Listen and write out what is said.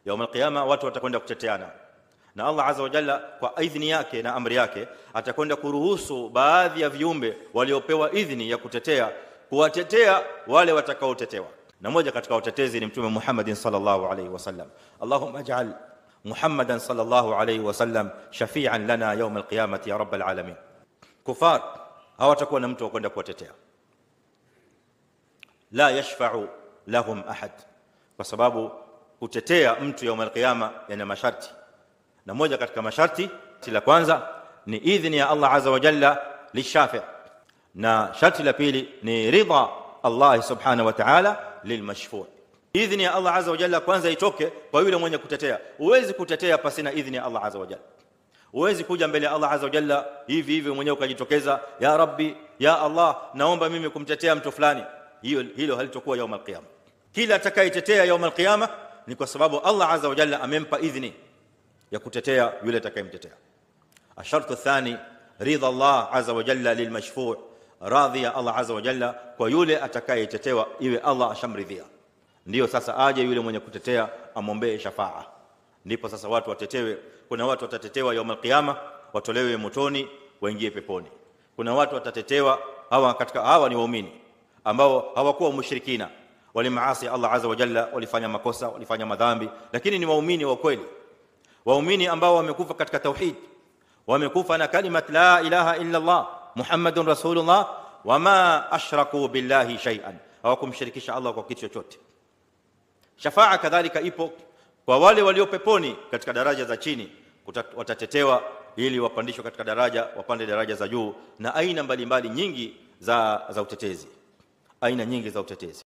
يوم القيامه watu watakwenda kuteteana na Allah azza wa jalla kwa idhini yake na amri yake atakwenda kuruhusu baadhi ya viumbe waliopewa idhini ya kutetea kuwatetea wale watakaotetewa. Na moja katika utetezi ni mtume Muhammad sallallahu alayhi wasallam. Allahumma ij'al Muhammadan sallallahu alayhi wasallam shafi'an lana yawm alqiyamati ya rabbal alamin. Kufar hawatakuwa na mtu wa kwenda kuwatetea, la yashfa'u lahum ahad, kwa sababu kutetea mtu yawm alqiyama yana masharti, na moja katika masharti la kwanza ni idhini ya Allah azza wa jalla lishafi', na sharti la pili ni ridha Allah subhanahu wa ta'ala lilmashfu'. Idhini ya Allah azza wa jalla kwanza itoke kwa yule mwenye kutetea. Huwezi kutetea pasina idhini ya Allah azza wa jalla. Huwezi kuja mbele ya Allah azza wa jalla hivi hivi mwenyewe ukajitokeza, ya Rabbi, ya Allah, naomba mimi kumtetea mtu fulani. Hilo halitokuwa يوم القيامه. Kila atakayetetea يوم القيامه ni kwa sababu Allah azza wa jalla amempa idhini ya kutetea yule atakayemtetea. الشرط الثاني رضا الله عز وجل للمشفوع. راضي Allah azza wa jalla kwa yule atakayetetewa iwe Allah ashamridhia, ndio sasa aje yule mwenye kutetea amwombee shafaa, ndipo sasa watu watetewe. Kuna watu watatetewa يوم القيامه watolewe motoni waingie peponi. Kuna watu watatetewa hawa ni waumini ambao hawakuwa mushrikina, walimaasi Allah azza wa jalla, walifanya makosa, walifanya madhambi, lakini ni waumini wa kweli, waumini ambao wamekufa katika tauhid, wamekufa na kalimat la ilaha illa Allah Muhammadur Rasulullah, wama ashraku billahi shay'an, hawakumshirikisha Allah kwa kitu chochote. Shafaa kadhalika ipo kwa wale walio peponi katika daraja za chini, watatetewa ili wapandishwe katika daraja, wapande daraja za juu, na aina mbalimbali nyingi za utetezi, aina nyingi za utetezi.